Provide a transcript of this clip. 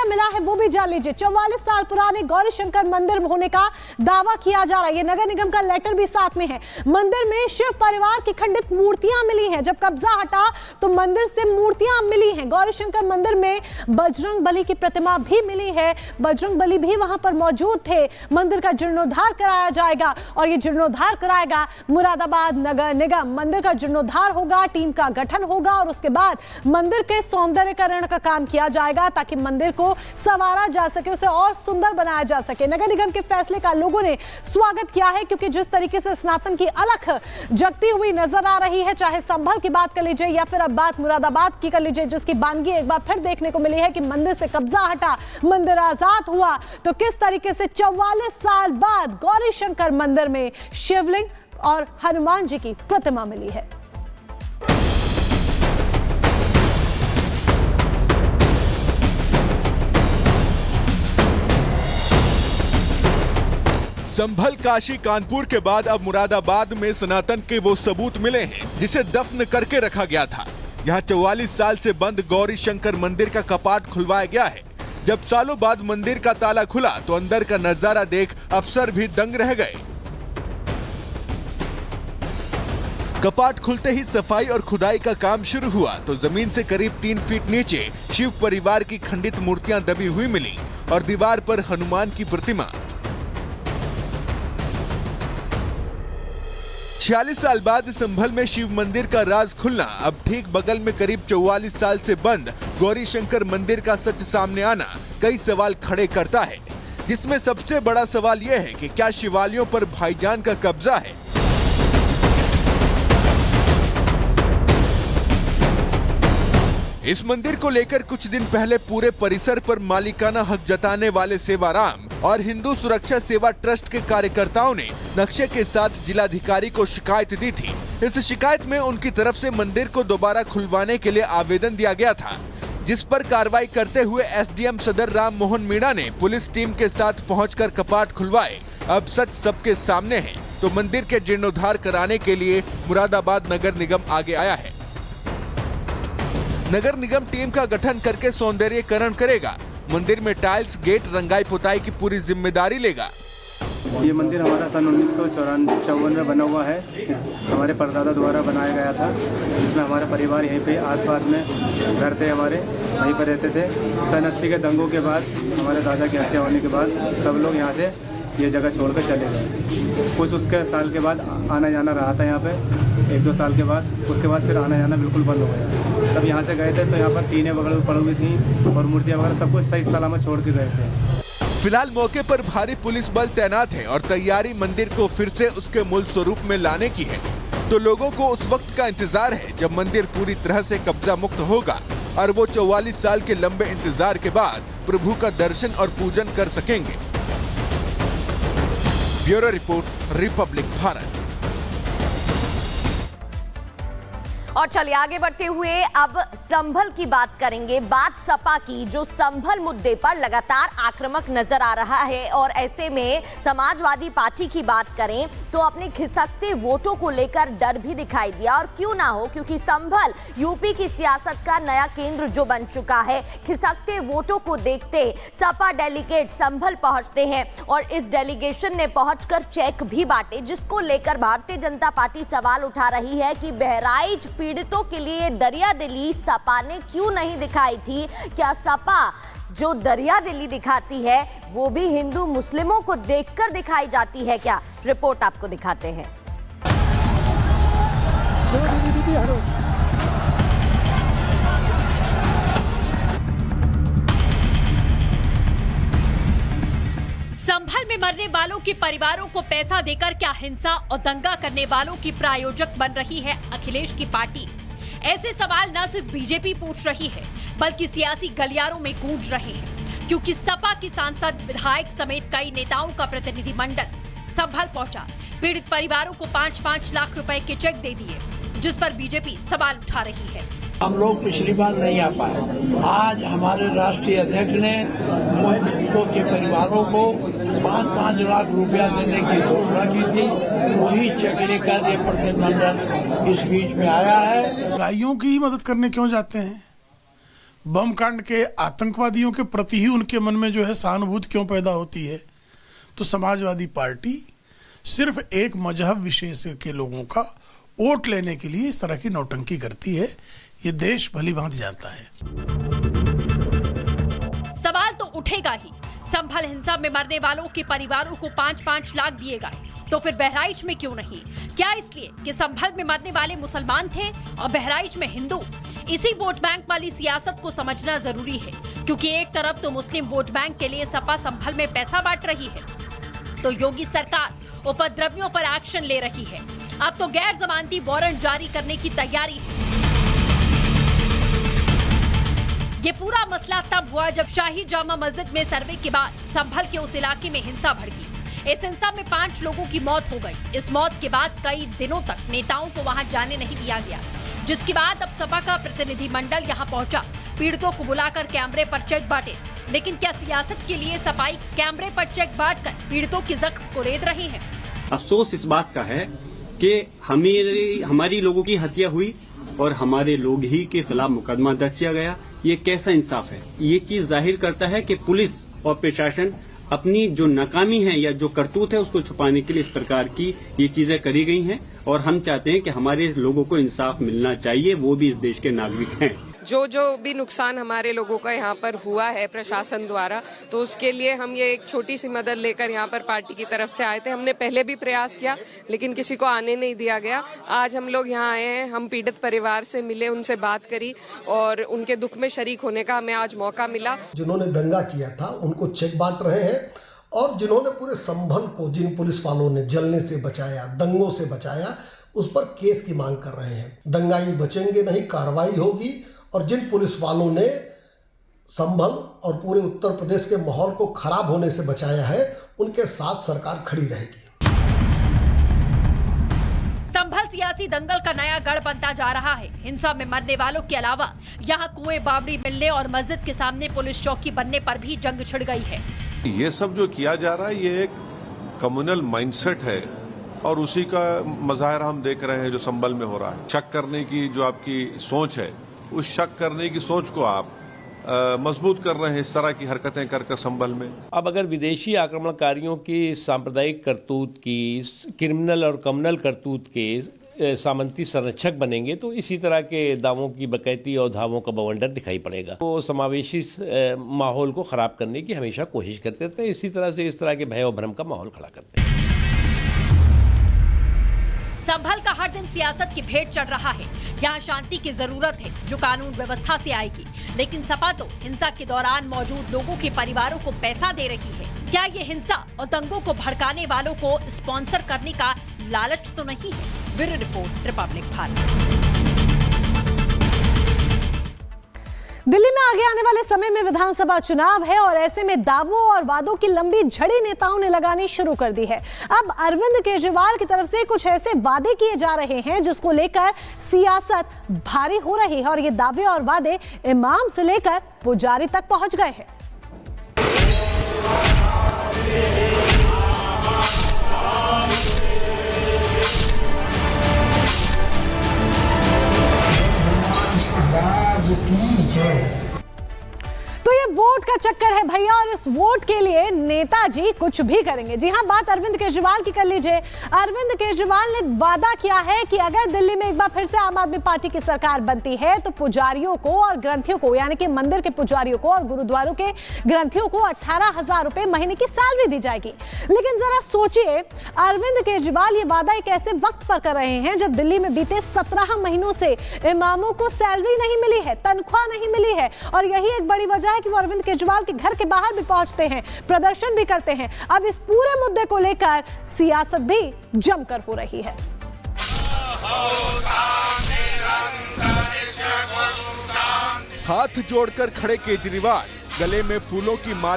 मिला है वो भी जान लीजिए। 44 साल पुराने गौरी शंकर मंदिर होने का दावा किया जा रहा है। ये नगर निगम का लेटर भी साथ में है। मंदिर में शिव परिवार की खंडित मूर्तियां मिली हैं। जब कब्जा हटा तो मंदिर से मूर्तियां मिली हैं। गौरी शंकर मंदिर में बजरंग बली की प्रतिमा भी मिली है। बजरंग बली भी वहां पर मौजूद थे। मंदिर का जीर्णोद्धार कराया जाएगा और ये जीर्णोद्धार कराएगा मुरादाबाद नगर निगम। मंदिर का जीर्णोद्धार होगा, टीम का गठन होगा और उसके बाद मंदिर के सौंदर्यीकरण का काम किया जाएगा ताकि मंदिर को संवारा जा सके, उसे और सुंदर बनाया जा सके। नगर निगम के फैसले का लोगों ने स्वागत किया है क्योंकि जिस तरीके से सनातन की अलख जगती हुई नजर आ रही है, चाहे संभल की बात कर लीजिए या फिर अब बात मुरादाबाद की कर लीजिए, जिसकी बानगी एक बार फिर देखने को मिली है कि मंदिर से कब्जा हटा, मंदिर आजाद हुआ, तो किस तरीके से 44 साल बाद गौरी शंकर मंदिर में शिवलिंग और हनुमान जी की प्रतिमा मिली है। संभल, काशी, कानपुर के बाद अब मुरादाबाद में सनातन के वो सबूत मिले हैं जिसे दफन करके रखा गया था। यहाँ 44 साल से बंद गौरी शंकर मंदिर का कपाट खुलवाया गया है। जब सालों बाद मंदिर का ताला खुला तो अंदर का नजारा देख अफसर भी दंग रह गए। कपाट खुलते ही सफाई और खुदाई का काम शुरू हुआ तो जमीन से करीब 3 फीट नीचे शिव परिवार की खंडित मूर्तियां दबी हुई मिली और दीवार पर हनुमान की प्रतिमा। 46 साल बाद संभल में शिव मंदिर का राज खुलना, अब ठीक बगल में करीब 44 साल से बंद गौरी शंकर मंदिर का सच सामने आना कई सवाल खड़े करता है, जिसमें सबसे बड़ा सवाल यह है कि क्या शिवालयों पर भाईजान का कब्जा है। इस मंदिर को लेकर कुछ दिन पहले पूरे परिसर पर मालिकाना हक जताने वाले सेवाराम और हिंदू सुरक्षा सेवा ट्रस्ट के कार्यकर्ताओं ने नक्शे के साथ जिलाधिकारी को शिकायत दी थी। इस शिकायत में उनकी तरफ से मंदिर को दोबारा खुलवाने के लिए आवेदन दिया गया था, जिस पर कार्रवाई करते हुए एसडीएम सदर राम मोहन मीणा ने पुलिस टीम के साथ पहुंचकर कपाट खुलवाए। अब सच सबके सामने है तो मंदिर के जीर्णोद्धार कराने के लिए मुरादाबाद नगर निगम आगे आया है। नगर निगम टीम का गठन करके सौंदर्यीकरण करेगा। मंदिर में टाइल्स, गेट, रंगाई पुताई की पूरी जिम्मेदारी लेगा। ये मंदिर हमारा सन 1954 में बना हुआ है। हमारे परदादा द्वारा बनाया गया था, जिसमें हमारा परिवार यहीं पे आसपास में घर थे, हमारे वहीं पर रहते थे। सन 80 के दंगों के बाद, हमारे दादा की हत्या होने के बाद सब लोग यहाँ से ये जगह छोड़कर चले गए। कुछ उसके साल के बाद आना जाना रहा था यहाँ पे, 1-2 साल के बाद। उसके बाद फिर आना जाना बिल्कुल बंद हो गया। तब यहाँ से गए थे तो यहाँ पर टीनें वगैरह पड़ी हुई थी और मूर्तियाँ वगैरह सब कुछ सही सलामत छोड़ के गए थे। फिलहाल मौके पर भारी पुलिस बल तैनात है और तैयारी मंदिर को फिर से उसके मूल स्वरूप में लाने की है। तो लोगों को उस वक्त का इंतजार है जब मंदिर पूरी तरह से कब्जा मुक्त होगा और वो 44 साल के लंबे इंतजार के बाद प्रभु का दर्शन और पूजन कर सकेंगे। Bureau report, Republic Bharat. और चलिए आगे बढ़ते हुए अब संभल की बात करेंगे। बात सपा की, जो संभल मुद्दे पर लगातार आक्रामक नजर आ रहा है। और ऐसे में समाजवादी पार्टी की बात करें तो अपने खिसकते वोटों को लेकर डर भी दिखाई दिया। और क्यों ना हो, क्योंकि संभल यूपी की सियासत का नया केंद्र जो बन चुका है। खिसकते वोटों को देखते सपा डेलीगेट संभल पहुंचते हैं और इस डेलीगेशन ने पहुंचकर चेक भी बांटे, जिसको लेकर भारतीय जनता पार्टी सवाल उठा रही है कि बहराइच पीड़ितों के लिए दरियादिली सपा ने क्यों नहीं दिखाई थी। क्या सपा जो दरियादिली दिखाती है वो भी हिंदू मुस्लिमों को देखकर दिखाई जाती है क्या? रिपोर्ट आपको दिखाते हैं। संभल में मरने वालों के परिवारों को पैसा देकर क्या हिंसा और दंगा करने वालों की प्रायोजक बन रही है अखिलेश की पार्टी? ऐसे सवाल न सिर्फ बीजेपी पूछ रही है बल्कि सियासी गलियारों में गूंज रहे हैं, क्योंकि सपा की सांसद, विधायक समेत कई नेताओं का प्रतिनिधिमंडल संभल पहुंचा। पीड़ित परिवारों को 5-5 लाख रुपए के चेक दे दिए, जिस पर बीजेपी सवाल उठा रही है। हम लोग पिछली बार नहीं आ पाए। आज हमारे राष्ट्रीय अध्यक्ष ने पीड़ितों के परिवारों को 5-5 लाख रुपया देने की घोषणा की थी। वही चेक लेकर ये प्रतिनिधिमंडल इस बीच में आया है। गायों की ही मदद करने क्यों जाते हैं? बम कांड के आतंकवादियों के प्रति ही उनके मन में जो है सहानुभूति क्यों पैदा होती है? तो समाजवादी पार्टी सिर्फ एक मजहब विशेष के लोगों का वोट लेने के लिए इस तरह की नौटंकी करती है। ये देश भली भांति जानता है। सवाल तो उठेगा ही, संभल हिंसा में मरने वालों के परिवारों को 5-5 लाख दिए गए, तो फिर बहराइच में क्यों नहीं? क्या इसलिए कि संभल में मरने वाले मुसलमान थे और बहराइच में हिंदू? इसी वोट बैंक वाली सियासत को समझना जरूरी है, क्योंकि एक तरफ तो मुस्लिम वोट बैंक के लिए सपा संभल में पैसा बांट रही है, तो योगी सरकार उपद्रवियों पर एक्शन ले रही है। अब तो गैर जमानती वारंट जारी करने की तैयारी है। ये पूरा मसला तब हुआ जब शाही जामा मस्जिद में सर्वे के बाद संभल के उस इलाके में हिंसा भड़की। इस हिंसा में 5 लोगों की मौत हो गई। इस मौत के बाद कई दिनों तक नेताओं को वहां जाने नहीं दिया गया, जिसके बाद अब सपा का प्रतिनिधिमंडल यहां पहुंचा, पीड़ितों को बुलाकर कैमरे पर चेक बांटे। लेकिन क्या सियासत के लिए सपाई कैमरे पर चेक बांटकर पीड़ितों के जख्म को रेत रही है? अफसोस इस बात का है कि हमारी लोगों की हत्या हुई और हमारे लोग ही के खिलाफ मुकदमा दर्ज किया गया। ये कैसा इंसाफ है? ये चीज जाहिर करता है कि पुलिस और प्रशासन अपनी जो नाकामी है या जो करतूत है उसको छुपाने के लिए इस प्रकार की ये चीजें करी गई हैं। और हम चाहते हैं कि हमारे लोगों को इंसाफ मिलना चाहिए, वो भी इस देश के नागरिक हैं। जो भी नुकसान हमारे लोगों का यहाँ पर हुआ है प्रशासन द्वारा, तो उसके लिए हम ये एक छोटी सी मदद लेकर यहाँ पर पार्टी की तरफ से आए थे। हमने पहले भी प्रयास किया लेकिन किसी को आने नहीं दिया गया। आज हम लोग यहाँ आए हैं, हम पीड़ित परिवार से मिले, उनसे बात करी और उनके दुख में शरीक होने का हमें आज मौका मिला। जिन्होंने दंगा किया था उनको चेक बांट रहे हैं और जिन्होंने पूरे संभल को, जिन पुलिस वालों ने जलने से बचाया, दंगों से बचाया, उस पर केस की मांग कर रहे हैं। दंगाई बचेंगे नहीं, कार्रवाई होगी। और जिन पुलिस वालों ने संभल और पूरे उत्तर प्रदेश के माहौल को खराब होने से बचाया है, उनके साथ सरकार खड़ी रहेगी। संभल सियासी दंगल का नया गढ़ बनता जा रहा है। हिंसा में मरने वालों के अलावा यहाँ कुएं बावड़ी मिलने और मस्जिद के सामने पुलिस चौकी बनने पर भी जंग छिड़ गई है। ये सब जो किया जा रहा है ये एक कम्युनल माइंडसेट है और उसी का मज़ाहिरा हम देख रहे हैं जो संभल में हो रहा है। शक करने की जो आपकी सोच है, उस शक करने की सोच को आप मजबूत कर रहे हैं इस तरह की हरकतें कर संभल में। अब अगर विदेशी आक्रमणकारियों की सांप्रदायिक करतूत की, क्रिमिनल और कम्युनल करतूत के सामंती संरक्षक बनेंगे तो इसी तरह के दावों की बकैती और धावों का बवंडर दिखाई पड़ेगा। वो समावेशी माहौल को खराब करने की हमेशा कोशिश करते रहते हैं। इसी तरह से इस तरह के भय और भ्रम का माहौल खड़ा करते हैं। संभल का हर दिन सियासत की भेंट चढ़ रहा है। यहाँ शांति की जरूरत है जो कानून व्यवस्था से आएगी, लेकिन सपा तो हिंसा के दौरान मौजूद लोगों के परिवारों को पैसा दे रही है। क्या ये हिंसा और दंगों को भड़काने वालों को स्पॉन्सर करने का लालच तो नहीं है? Bureau report, Republic Bharat. Delhi में आगे आने वाले समय में विधानसभा चुनाव है और ऐसे में दावों और वादों की लंबी झड़ी नेताओं ने लगानी शुरू कर दी है। अब अरविंद केजरीवाल की तरफ से कुछ ऐसे वादे किए जा रहे हैं जिसको लेकर सियासत भारी हो रही है और ये दावे और वादे इमाम से लेकर पुजारी तक पहुंच गए हैं। तो ये वोट का चक्कर है भैया और इस वोट के लिए नेताजी कुछ भी करेंगे। जी हां, बात अरविंद केजरीवाल की कर लीजिए। अरविंद केजरीवाल ने वादा किया है कि अगर दिल्ली में एक बार फिर से आम आदमी पार्टी की सरकार बनती है तो पुजारियों को और ग्रंथियों को, यानी कि मंदिर के पुजारियों को और गुरुद्वारों के ग्रंथियों को 18,000 रुपए महीने की सैलरी दी जाएगी। लेकिन जरा सोचिए, अरविंद केजरीवाल ये वादा एक ऐसे वक्त पर कर रहे हैं जब दिल्ली में बीते 17 महीनों से इमामों को सैलरी नहीं मिली है, तनख्वाह नहीं मिली है और यही एक बड़ी वजह है कि वो अरविंद केजरीवाल के घर के बाहर भी पहुंचते हैं, प्रदर्शन भी करते हैं। अब इस पूरे मुद्दे को लेकर सियासत भी जमकर हो रही है। हाथ जोड़कर खड़े केजरीवाल, गले में फूलों की माला